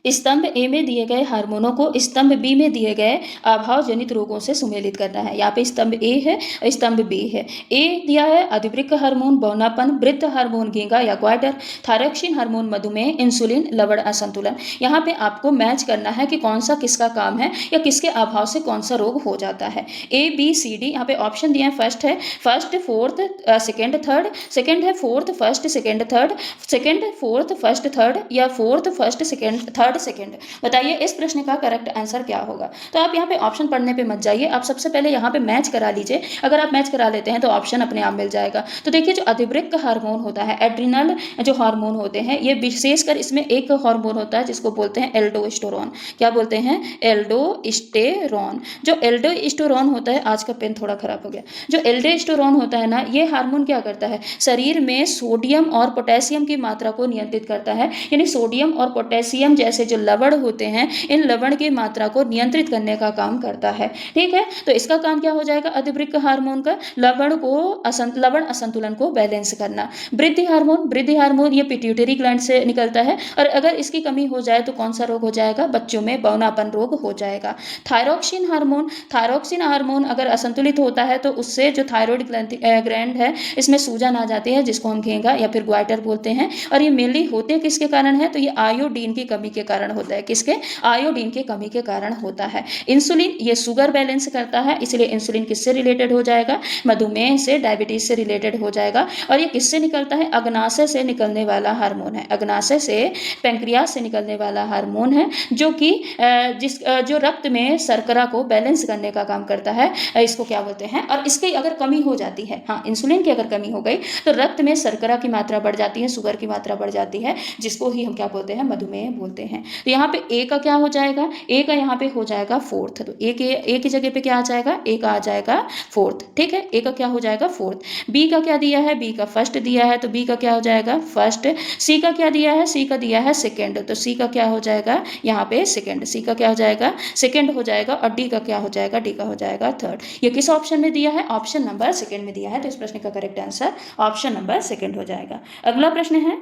स्तंभ ए में दिए गए हार्मोनों को स्तंभ बी में दिए गए अभाव जनित रोगों से सुमेलित करना है। यहाँ पे स्तंभ ए है, स्तंभ बी है। ए दिया है अधिवृक्क हार्मोन, बौनापन, वृद्ध हार्मोन, गींगा या ग्वाइटर, थायरॉक्सिन हार्मोन, मधुमेह, इंसुलिन, लवण असंतुलन। यहाँ पे आपको मैच करना है कि कौन सा किसका काम है या किसके अभाव से कौन सा रोग हो जाता है। ए बी सी डी, यहाँ पे ऑप्शन दिए हैं। फर्स्ट है first, fourth, second, third. Second है fourth, first, second, third. Second, fourth, first, third, या fourth, first, second, third, second. बताइए इस प्रश्न का करेक्ट आंसर क्या होगा? तो आप यहाँ पे ऑप्शन पढ़ने पे मत जाइए, आप सबसे पहले यहाँ पे मैच करा लीजिए। अगर आप मैच करा लेते हैं तो ऑप्शन अपने आप मिल जाएगा। तो देखिए जो अधिवृक्क हार्मोन होता है, एड्रिनल जो हार्मोन होते हैं, ये विशेषकर इसमें एक हार्मोन होता है जिसको बोलते हैं एल्डोस्टेरोन। क्या बोलते हैं? एल्डोस्टेरोन। जो एल्डोस्टेरोन होता है, आज का पेन थोड़ा खराब हो गया। जो एल्डोस्टेरोन होता है ना, ये हार्मोन क्या करता है? शरीर में सोडियम और पोटेशियम की मात्रा को नियंत्रित करता है। यानी सोडियम और पोटेशियम जैसे जो लवण होते हैं, इन लवण की मात्रा को नियंत्रित करने का काम करता है। ठीक है, तो इसका काम क्या हो जाएगा? अधिवृक्क हार्मोन का लवण असंतुलन को बैलेंस करना। वृद्धि हार्मोन ये पिट्यूटरी ग्लैंड से निकलता है, और अगर इसकी कमी हो जाए तो कौन सा रोग हो जाएगा? बच्चों में बौनापन रोग हो जाएगा। थायरॉक्सिन हार्मोन अगर असंतुलित होता है तो उससे जो थायराइड ग्लैंड है, इसमें सूजन आ जाती है, जिसको हम घेंगा या फिर ग्वाइटर बोलते हैं। और ये मेनली होते किसके कारण है? तो ये आयोडीन की कमी के कारण होता है। किसके? आयोडीन की कमी के कारण होता है। इंसुलिन ये शुगर बैलेंस करता है, इसलिए इंसुलिन किससे रिलेटेड हो जाएगा? मधुमेह से, डायबिटीज से रिलेटेड हो जाएगा। और ये किससे निकलता है? अग्नाशय से निकलने वाला हार्मोन है। अग्नाशय से, पैंक्रियास से निकलने वाला हार्मोन है, जो कि जो रक्त में शर्करा को बैलेंस करने का काम करता है। इसको क्या बोलते हैं? और इसकी अगर कमी हो जाती है, हाँ, इंसुलिन की अगर कमी हो गई तो रक्त में शर्करा की मात्रा बढ़ जाती है, शुगर की मात्रा बढ़ जाती है, जिसको ही हम क्या बोलते हैं? मधुमेह बोलते हैं। हैं। तो यहाँ पे ए का क्या हो जाएगा, ए का यहाँ पे हो जाएगा फोर्थ, तो ए की जगह पे क्या आ जाएगा, ए का आ जाएगा फोर्थ, ठीक है, ए का क्या हो जाएगा फोर्थ। बी का क्या दिया है, बी का फर्स्ट दिया है, तो बी का क्या हो जाएगा फर्स्ट। सी का क्या दिया है, सी का दिया है सेकेंड, तो सी का क्या हो जाएगा यहाँ पे सेकेंड, सी का क्या हो जाएगा सेकेंड हो जाएगा, और डी का क्या हो जाएगा, डी का हो जाएगा थर्ड। ये किस ऑप्शन में दिया है, ऑप्शन नंबर सेकेंड में दिया है, तो इस प्रश्न का correct answer option number second हो जाएगा। अगला प्रश्न है,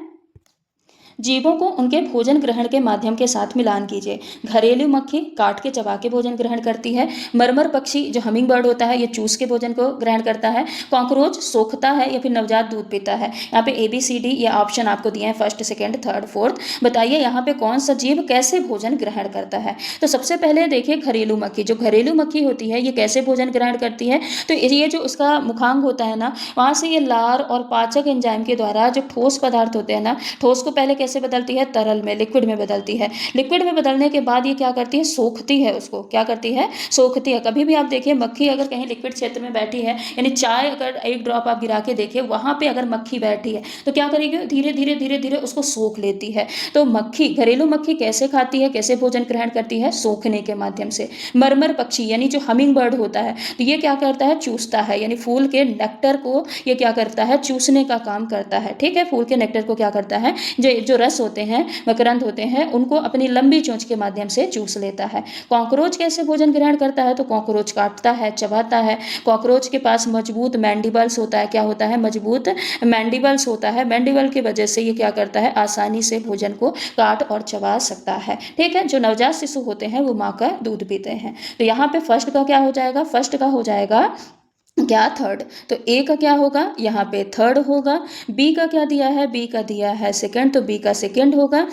जीवों को उनके भोजन ग्रहण के माध्यम के साथ मिलान कीजिए। घरेलू मक्खी काट के चबा के भोजन ग्रहण करती है। मरमर पक्षी जो हमिंग बर्ड होता है ये चूस के भोजन को ग्रहण करता है। कॉकरोच सोखता है या फिर नवजात दूध पीता है। यहाँ पे ABCD ये ऑप्शन आपको दिए हैं, फर्स्ट सेकेंड थर्ड फोर्थ। बताइए यहाँ पे कौन सा जीव कैसे भोजन ग्रहण करता है। तो सबसे पहले देखिए घरेलू मक्खी, जो घरेलू मक्खी होती है ये कैसे भोजन ग्रहण करती है। तो ये जो उसका मुखांग होता है ना, वहाँ से ये लार और पाचक एंजाइम के द्वारा जो ठोस पदार्थ होते हैं ना, ठोस को पहले कैसे बदलती है, तरल में, लिक्विड में बदलती है। लिक्विड में बदलने के बाद ये क्या करती है, सोखती है उसको, क्या करती है, सोखती है। कभी भी आप देखिए मक्खी अगर कहीं लिक्विड क्षेत्र में बैठी है, यानी चाय अगर एक ड्रॉप आप गिरा के देखिए वहां पे अगर मक्खी बैठी है तो क्या करेगी, धीरे धीरे धीरे धीरे उसको सोख लेती है। तो मक्खी, घरेलू मक्खी कैसे खाती है, कैसे भोजन ग्रहण करती है, सोखने के माध्यम से। मरमर पक्षी यानी जो हमिंग बर्ड होता है तो ये क्या करता है, चूसता है, यानी फूल के नेक्टर को ये क्या करता है, चूसने का काम करता है, ठीक है। फूल के नेक्टर को क्या करता है, जो रस होते हैं, मकरंद होते हैं, उनको अपनी लंबी चोंच के माध्यम से चूस लेता है। कॉकरोच कैसे भोजन ग्रहण करता है, तो कॉकरोच काटता है, चबाता है। कॉकरोच के पास मजबूत मैंडिबल्स होता है, क्या होता है, मजबूत मैंडिबल्स होता है। मैंडिबल की वजह से ये क्या करता है, आसानी से भोजन को काट और चबा सकता है, ठीक है। जो नवजात शिशु होते हैं वो माँ का दूध पीते हैं। तो यहाँ पे फर्स्ट का क्या हो जाएगा, फर्स्ट का हो जाएगा क्या, थर्ड। तो ए का क्या होगा, यहाँ पे थर्ड होगा। बी का क्या दिया है, बी का दिया है सेकंड, तो बी का सेकंड होगा।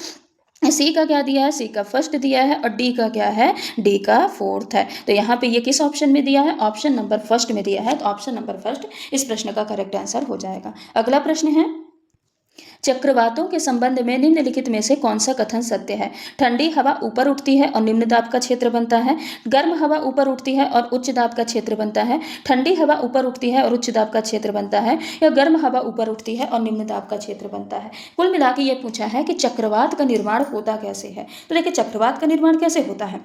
सी का क्या दिया है, सी का फर्स्ट दिया है, और डी का क्या है, डी का फोर्थ है। तो यहाँ पे ये किस ऑप्शन में दिया है, ऑप्शन नंबर फर्स्ट में दिया है, तो ऑप्शन नंबर फर्स्ट इस प्रश्न का करेक्ट आंसर हो जाएगा। अगला प्रश्न है, चक्रवातों के संबंध में निम्नलिखित में से कौन सा कथन सत्य है। ठंडी हवा ऊपर उठती है और निम्न दाब का क्षेत्र बनता है। गर्म हवा ऊपर उठती है और उच्च दाब का क्षेत्र बनता है। ठंडी हवा ऊपर उठती है और उच्च दाब का क्षेत्र बनता है, या गर्म हवा ऊपर उठती है और निम्न दाब का क्षेत्र बनता है। कुल मिला के ये पूछा है कि चक्रवात का निर्माण होता कैसे है। तो देखिए चक्रवात का निर्माण कैसे होता है,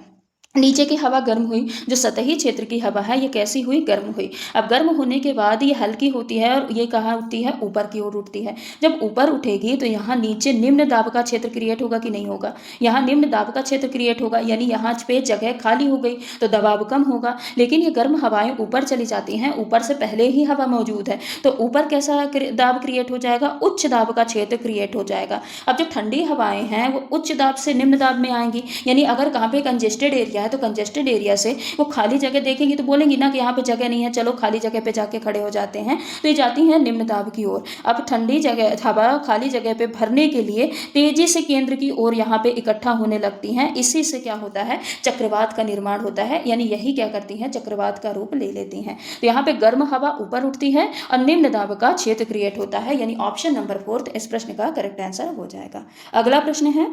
नीचे की हवा गर्म हुई, जो सतही क्षेत्र की हवा है ये कैसी हुई, गर्म हुई। अब गर्म होने के बाद ये हल्की होती है और ये कहाँ उठती है, ऊपर की ओर उठती है। जब ऊपर उठेगी तो यहाँ नीचे निम्न दाब का क्षेत्र क्रिएट होगा कि नहीं होगा, यहाँ निम्न दाब का क्षेत्र क्रिएट होगा, यानी यहाँ पे जगह खाली हो गई तो दबाव कम होगा। लेकिन ये गर्म हवाएं ऊपर चली जाती हैं, ऊपर से पहले ही हवा मौजूद है, तो ऊपर कैसा दाब क्रिएट हो जाएगा, उच्च दाब का क्षेत्र क्रिएट हो जाएगा। अब जो ठंडी हवाएं हैं वो उच्च दाब से निम्न दाब में आएंगी, यानी अगर कहाँ पे कंजेस्टेड एरिया है तो कंजेस्टेड एरिया से वो खाली जगह देखेंगी तो बोलेंगी ना कि यहाँ पे जगह नहीं है, चलो खाली जगह पे जाके खड़े हो जाते हैं, तो ये जाती हैं निम्न दाब की ओर। अब ठंडी जगह हवा खाली जगह पे भरने के लिए तेजी से केंद्र की ओर यहाँ पे इकट्ठा होने लगती हैं, इसी से क्या होता है, चक्रवात का निर्माण होता है, यानी यही क्या करती हैं, चक्रवात का रूप ले लेती हैं। तो यहाँ पे गर्म हवा ऊपर उठती है और निम्न दाब का क्षेत्र क्रिएट होता है, यानी ऑप्शन नंबर फोर्थ इस प्रश्न का करेक्ट आंसर हो जाएगा। अगला प्रश्न है,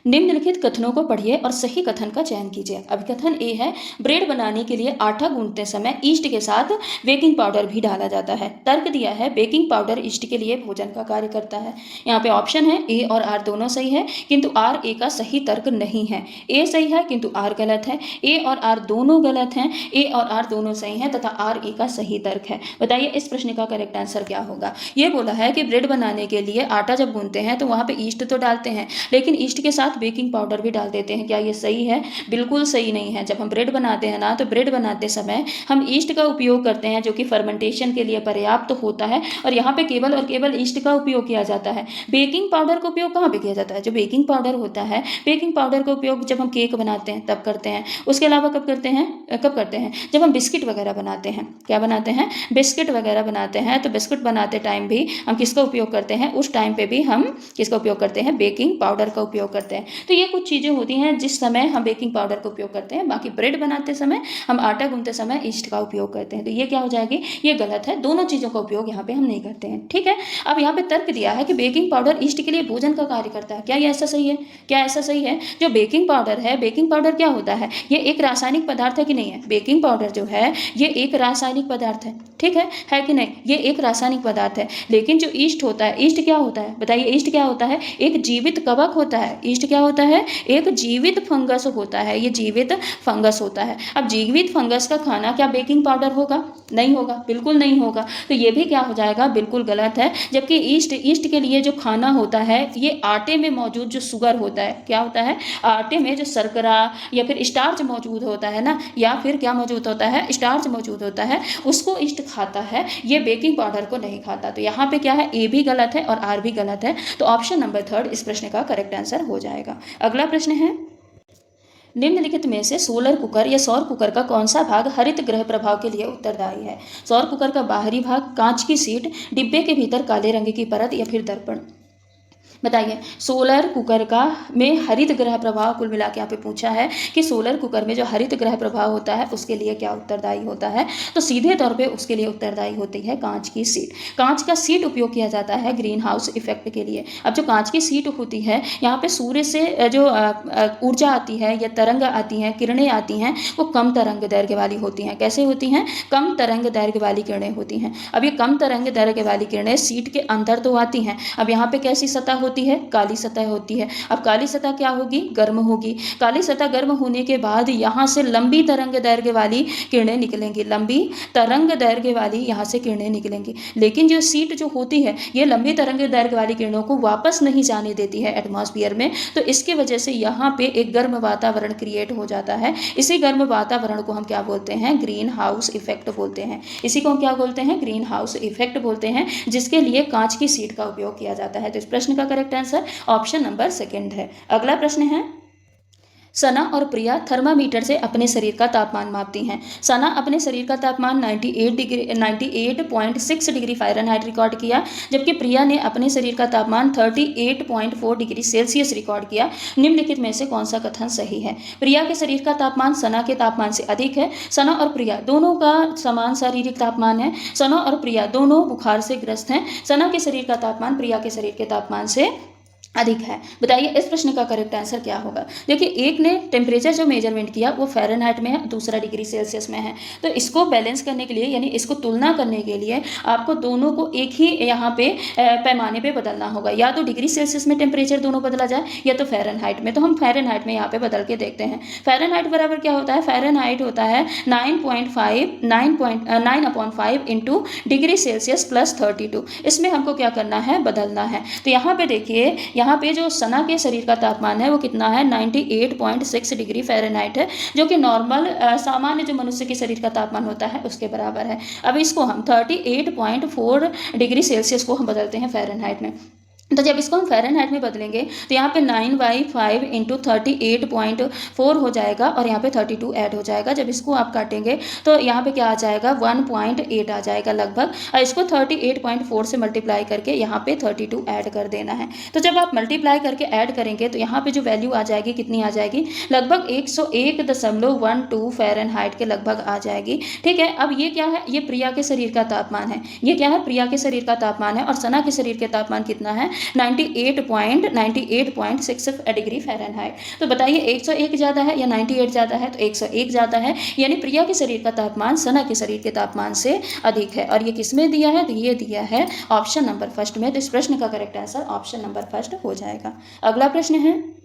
निम्नलिखित कथनों को पढ़िए और सही कथन का चयन कीजिए। अब कथन ए है, ब्रेड बनाने के लिए आटा गूंथते समय ईस्ट के साथ बेकिंग पाउडर भी डाला जाता है। तर्क दिया है, बेकिंग पाउडर ईस्ट के लिए भोजन का कार्य करता है। यहाँ पे ऑप्शन है ए और आर दोनों सही है, किंतु आर ए का सही तर्क नहीं है। ए सही है किंतु आर गलत है, ए और आर दोनों गलत हैं, ए और आर दोनों सही हैं तथा आर ए का सही तर्क है। बताइए इस प्रश्न का करेक्ट आंसर क्या होगा। ये बोला है कि ब्रेड बनाने के लिए आटा जब गूंथते हैं तो वहाँ पे ईस्ट तो डालते हैं, लेकिन ईस्ट के साथ बेकिंग पाउडर भी डाल देते हैं। क्या ये सही है? बिल्कुल सही नहीं है। जब हम ब्रेड बनाते हैं ना, तो ब्रेड बनाते समय हम ईस्ट का उपयोग करते हैं, जो कि फर्मेंटेशन के लिए पर्याप्त होता है, और यहाँ पे केवल और केवल ईस्ट का उपयोग किया जाता है। बेकिंग पाउडर का उपयोग कहाँ पे किया जाता है? जो बेकिंग पाउडर होता है, बेकिंग पाउडर का उपयोग जब हम केक बनाते हैं तब करते हैं। उसके अलावा कब करते हैं? जब हम बिस्किट वगैरह बनाते हैं। क्या बनाते हैं? बिस्किट वगैरह बनाते हैं। तो बिस्किट बनाते टाइम भी हम किसका उपयोग करते हैं? उस टाइम पे भी हम किसका उपयोग करते हैं? बेकिंग पाउडर का उपयोग करते हैं। तो ये कुछ चीज़ें होती हैं जिस समय हम बेकिंग पाउडर का उपयोग करते हैं। बाकी ब्रेड बनाते समय, हम आटा गूंथते समय ईस्ट का उपयोग करते हैं। तो ये क्या हो जाएगी? ये गलत है। दोनों चीज़ों का उपयोग यहाँ पे हम नहीं करते हैं। ठीक है। अब यहाँ पे तर्क दिया है कि बेकिंग पाउडर ईस्ट के लिए भोजन का कार्य करता है। क्या ये ऐसा सही है? क्या ऐसा सही है? जो बेकिंग पाउडर है, बेकिंग पाउडर क्या होता है? ये एक रासायनिक पदार्थ है कि नहीं है? बेकिंग पाउडर जो है ये एक रासायनिक पदार्थ है। ठीक है कि नहीं? ये एक रासायनिक पदार्थ है। लेकिन जो ईस्ट होता है, ईस्ट क्या होता है? बताइए, ईस्ट क्या होता है? एक जीवित कवक होता है। ईस्ट ईस्ट क्या होता है, एक जीवित फंगस होता है, ये जीवित फंगस होता है। अब जीवित फंगस का खाना क्या बेकिंग पाउडर होगा, नहीं होगा, बिल्कुल नहीं होगा, तो ये भी क्या हो जाएगा, बिल्कुल गलत है। जबकि ईस्ट के लिए जो खाना होता है ये आटे में मौजूद जो शुगर होता है, क्या होता है, आटे में जो शर्करा या फिर स्टार्च मौजूद होता है ना, या फिर क्या मौजूद होता है, स्टार्च मौजूद होता है, उसको ईस्ट खाता है, ये बेकिंग पाउडर को नहीं खाता। तो यहाँ पे क्या है, ए भी गलत है और आर भी गलत है, तो ऑप्शन नंबर 3 इस प्रश्न का करेक्ट आंसर हो जाएगा। अगला प्रश्न है, निम्नलिखित में से सोलर कुकर या सौर कुकर का कौन सा भाग हरित ग्रह प्रभाव के लिए उत्तरदायी है। सौर कुकर का बाहरी भाग, कांच की सीट, डिब्बे के भीतर काले रंग की परत या फिर दर्पण। बताइए, सोलर कुकर का में हरित ग्रह प्रभाव कुल मिला के यहाँ पे पूछा है कि सोलर कुकर में जो हरित ग्रह प्रभाव होता है उसके लिए क्या उत्तरदायी होता है, तो सीधे तौर पे उसके लिए उत्तरदायी होती है कांच की सीट। कांच का सीट उपयोग किया जाता है ग्रीन हाउस इफेक्ट के लिए। अब जो कांच की सीट होती है, यहाँ पे सूर्य से जो ऊर्जा आती है या तरंग आती हैं, किरणें आती हैं, वो कम तरंग दैर्घ्य वाली होती हैं। कैसे होती हैं, कम तरंग दैर्घ्य वाली किरणें होती हैं। अब ये कम तरंग दैर्घ्य वाली किरणें सीट के अंदर तो आती हैं, अब यहाँ पे कैसी सतह होती है, काली सतह होती है। अब काली सतह क्या होगी, गर्म होगी। काली सतह गर्म होने के बाद यहाँ से लंबी तरंग दैर्घ्य वाली किरणें निकलेंगी, लंबी तरंग दैर्घ्य वाली यहाँ से किरणें निकलेंगी। लेकिन जो सीट जो होती है ये लंबी तरंग दैर्घ्य वाली किरणों को वापस नहीं जाने देती है एटमॉस्फेयर में, तो इसके वजह से यहाँ पे एक गर्म वातावरण क्रिएट हो जाता है। इसी गर्म वातावरण को हम क्या बोलते हैं, ग्रीन हाउस इफेक्ट बोलते हैं। इसी को हम क्या बोलते हैं, ग्रीन हाउस इफेक्ट बोलते हैं, जिसके लिए कांच की सीट का उपयोग किया जाता है। तो इस प्रश्न का करेक्ट आंसर ऑप्शन नंबर 2 है। अगला प्रश्न है, सना और प्रिया थर्मामीटर से अपने शरीर का तापमान मापती हैं। सना अपने शरीर का तापमान 98.6 डिग्री फ़ारेनहाइट रिकॉर्ड किया, जबकि प्रिया ने अपने शरीर का तापमान 38.4 डिग्री सेल्सियस रिकॉर्ड किया। निम्नलिखित में से कौन सा कथन सही है। प्रिया के शरीर का तापमान सना के तापमान से अधिक है। सना और प्रिया दोनों का समान शारीरिक तापमान है। सना और प्रिया दोनों बुखार से ग्रस्त हैं। सना के शरीर का तापमान प्रिया के शरीर के तापमान से अधिक है। बताइए इस प्रश्न का करेक्ट आंसर क्या होगा। देखिए, एक ने टेम्परेचर जो मेजरमेंट किया वो फ़ारेनहाइट में है, दूसरा डिग्री सेल्सियस में है, तो इसको बैलेंस करने के लिए यानी इसको तुलना करने के लिए आपको दोनों को एक ही यहाँ पे पैमाने पे बदलना होगा। या तो डिग्री सेल्सियस में टेम्परेचर दोनों बदला जाए या तो फ़ारेनहाइट में। तो हम फ़ारेनहाइट में यहाँ पे बदल के देखते हैं। फ़ारेनहाइट बराबर क्या होता है, फ़ारेनहाइट होता है 9.5 इंटू डिग्री सेल्सियस प्लस 32। इसमें हमको क्या करना है, बदलना है। तो यहाँ पे देखिए, यहाँ पे जो सना के शरीर का तापमान है वो कितना है, 98.6 डिग्री फ़ारेनहाइट है, जो कि नॉर्मल सामान्य जो मनुष्य के शरीर का तापमान होता है उसके बराबर है। अब इसको हम 38.4 डिग्री सेल्सियस को हम बदलते हैं फ़ारेनहाइट में। तो जब इसको हम फ़ारेनहाइट में बदलेंगे तो यहाँ पे 9/5 इंटू 38.4 हो जाएगा और यहाँ पे 32 ऐड हो जाएगा। जब इसको आप काटेंगे तो यहाँ पे क्या आ जाएगा, 1.8 आ जाएगा लगभग, और इसको 38.4 से मल्टीप्लाई करके यहाँ पे 32 ऐड कर देना है। तो जब आप मल्टीप्लाई करके ऐड करेंगे तो यहाँ पे जो वैल्यू आ जाएगी कितनी आ जाएगी, लगभग 101.12 फ़ारेनहाइट के लगभग आ जाएगी। ठीक है, अब ये क्या है, ये प्रिया के शरीर का तापमान है। ये क्या है, प्रिया के शरीर का तापमान है, और सना के शरीर के तापमान कितना है, 98.6 डिग्री फ़ारेनहाइट। तो बताइए 101 ज़्यादा है या 98 ज़्यादा है, तो 101 ज़्यादा है, यानी प्रिया के शरीर का तापमान सना के शरीर के तापमान से अधिक है। और ये किसमें दिया है, तो ये दिया है ऑप्शन नंबर 1 में। तो इस प्रश्न का करेक्ट आंसर ऑप्शन नंबर 1 हो जाएगा। अगला प्रश्न है,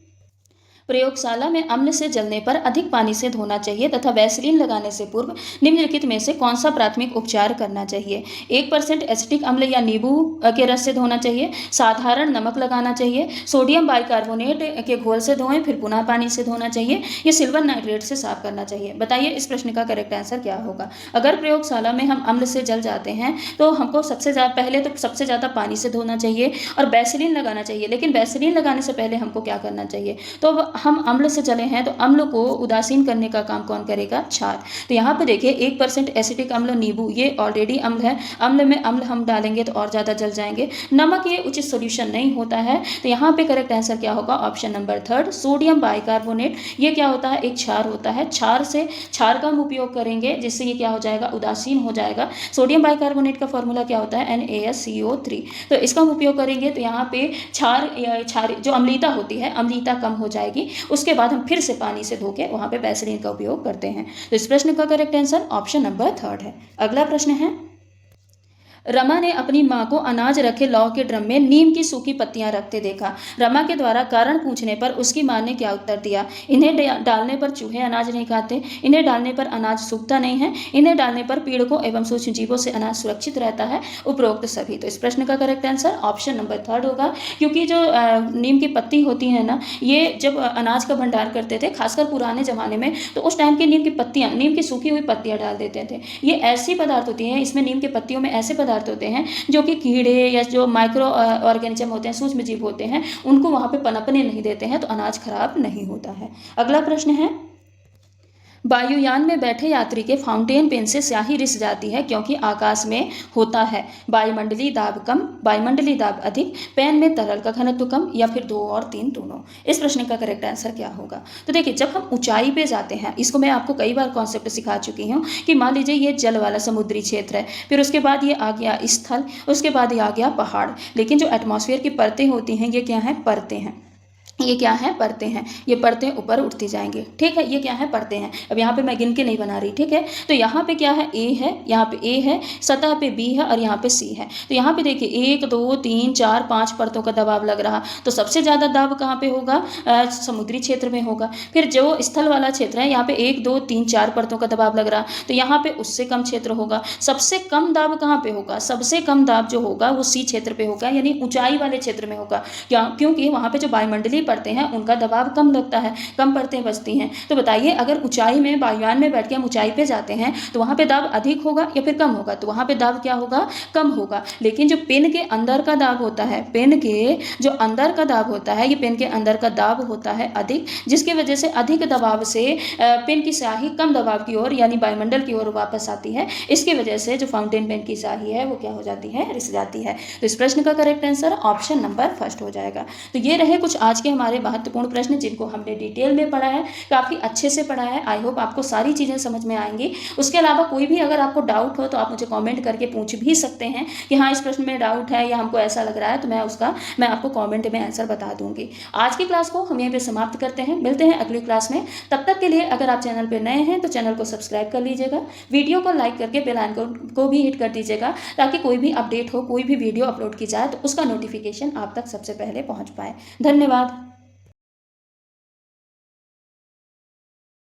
प्रयोगशाला में अम्ल से जलने पर अधिक पानी से धोना चाहिए तथा वैसलीन लगाने से पूर्व निम्नलिखित में से कौन सा प्राथमिक उपचार करना चाहिए। 1% एसिटिक अम्ल या नींबू के रस से धोना चाहिए, साधारण नमक लगाना चाहिए, सोडियम बाइकार्बोनेट के घोल से धोएं फिर पुनः पानी से धोना चाहिए, या सिल्वर नाइट्रेट से साफ करना चाहिए। बताइए इस प्रश्न का करेक्ट आंसर क्या होगा। अगर प्रयोगशाला में हम अम्ल से जल जाते हैं तो हमको सबसे ज़्यादा पानी से धोना चाहिए और वैसलीन लगाना चाहिए। लेकिन वैसलीन लगाने से पहले हमको क्या करना चाहिए, तो हम अम्ल से जले हैं तो अम्ल को उदासीन करने का काम कौन करेगा, क्षार। तो यहाँ पे देखिए 1% एसिटिक अम्ल, नींबू ये ऑलरेडी अम्ल है, अम्ल में अम्ल हम डालेंगे तो और ज़्यादा जल जाएंगे। नमक ये उचित सोल्यूशन नहीं होता है, तो यहाँ पे करेक्ट आंसर क्या होगा, ऑप्शन नंबर 3 सोडियम बाइकार्बोनेट। ये क्या होता है, एक क्षार होता है, क्षार का हम उपयोग करेंगे जिससे ये क्या हो जाएगा, उदासीन हो जाएगा। सोडियम बाइकार्बोनेट का फॉर्मूला क्या होता है, NaSCO3। तो इसका हम उपयोग करेंगे तो यहाँ पे क्षार जो अम्लीयता होती है, अम्लीयता कम हो जाएगी। उसके बाद हम फिर से पानी से धो के वहाँ पे वैसलीन का उपयोग करते हैं। तो इस प्रश्न का करेक्ट आंसर ऑप्शन नंबर 3 है। अगला प्रश्न है, रमा ने अपनी माँ को अनाज रखे लौ के ड्रम में नीम की सूखी पत्तियां रखते देखा। रमा के द्वारा कारण पूछने पर उसकी माँ ने क्या उत्तर दिया? इन्हें डालने पर चूहे अनाज नहीं खाते, इन्हें डालने पर अनाज सूखता नहीं है, इन्हें डालने पर पीड़कों एवं सूक्ष्म जीवों से अनाज सुरक्षित रहता है, उपरोक्त सभी। तो इस प्रश्न का करेक्ट आंसर ऑप्शन नंबर 3 होगा, क्योंकि जो नीम की पत्ती होती है ना, ये जब अनाज का भंडार करते थे, खासकर पुराने जमाने में, तो उस टाइम की नीम की पत्तियां, नीम की सूखी हुई पत्तियां डाल देते थे। ये ऐसी पदार्थ होती हैं, इसमें नीम की पत्तियों में ऐसे पदार्थ होते हैं जो कि कीड़े या जो माइक्रो ऑर्गेनिज्म होते हैं, सूक्ष्म जीव होते हैं, उनको वहां पे पनपने नहीं देते हैं, तो अनाज खराब नहीं होता है। अगला प्रश्न है, वायुयान में बैठे यात्री के फाउंटेन पेन से स्याही रिस जाती है क्योंकि आकाश में होता है वायुमंडलीय दाब कम, वायुमंडलीय दाब अधिक, पेन में तरल का घनत्व कम, या फिर 2 और 3 दोनों। इस प्रश्न का करेक्ट आंसर क्या होगा? तो देखिए, जब हम ऊंचाई पे जाते हैं, इसको मैं आपको कई बार कॉन्सेप्ट सिखा चुकी हूँ कि मान लीजिए ये जल वाला समुद्री क्षेत्र है, फिर उसके बाद ये आ गया स्थल, उसके बाद ये आ गया पहाड़, लेकिन जो एटमॉस्फेयर की परतें होती हैं, ये क्या है? परतें हैं। ये क्या है? परतें हैं। ये परतें ऊपर उठती जाएंगी, ठीक है। ये क्या है? परतें हैं। अब यहाँ पे मैं गिन के नहीं बना रही, ठीक है। तो यहाँ पे क्या है? ए है, यहाँ पे ए है, सतह पे बी है और यहाँ पे सी है। तो यहाँ पे देखिए 1 2 3 4 5 परतों का दबाव लग रहा, तो सबसे ज़्यादा दाब कहाँ पे होगा? समुद्री क्षेत्र में होगा। फिर जो स्थल वाला क्षेत्र है, यहाँ पे 1 2 3 4 परतों का दबाव लग रहा, तो यहाँ पे उससे कम क्षेत्र होगा। सबसे कम दाब कहाँ पे होगा? सबसे कम दाब जो होगा वो सी क्षेत्र पे होगा, यानी ऊंचाई वाले क्षेत्र में होगा। क्योंकि वहाँ पे जो वायुमंडलीय परतें हैं, उनका दबाव कम लगता है, कम परतें बचती हैं। तो बताइए, अगर ऊंचाई में वायुयान में बैठ के हम ऊंचाई पे जाते हैं, तो वहाँ पे दाब अधिक होगा या फिर कम होगा? तो वहाँ पे दाब क्या होगा? कम होगा। लेकिन जो पेन के अंदर का दाब होता है, पेन के जो अंदर का दाब होता है, ये पेन के अंदर का दाब होता है अधिक, जिसकी वजह से अधिक दबाव से पेन की स्याही कम दबाव की ओर, यानी वायुमंडल की ओर वापस आती है। इसकी वजह से जो फाउंटेन पेन की स्याही है, वो क्या हो जाती है? रिस जाती है। तो इस प्रश्न का करेक्ट आंसर ऑप्शन नंबर 1 हो जाएगा। तो ये रहे कुछ आज के हमारे महत्वपूर्ण प्रश्न, जिनको हमने डिटेल में पढ़ा है, काफ़ी अच्छे से पढ़ा है। आई होप आपको सारी चीज़ें समझ में आएंगी। उसके अलावा कोई भी अगर आपको डाउट हो, तो आप मुझे कमेंट करके पूछ भी सकते हैं कि हाँ, इस प्रश्न में डाउट है या हमको ऐसा लग रहा है, तो मैं आपको कमेंट में आंसर बता दूंगी। आज की क्लास को हम यहीं पे समाप्त करते हैं, मिलते हैं अगली क्लास में। तब तक के लिए अगर आप चैनल पर नए हैं, तो चैनल को सब्सक्राइब कर लीजिएगा, वीडियो को लाइक करके बेल आइकन को भी हिट कर दीजिएगा, ताकि कोई भी अपडेट हो, कोई भी वीडियो अपलोड की जाए, तो उसका नोटिफिकेशन आप तक सबसे पहले पहुँच पाए। धन्यवाद।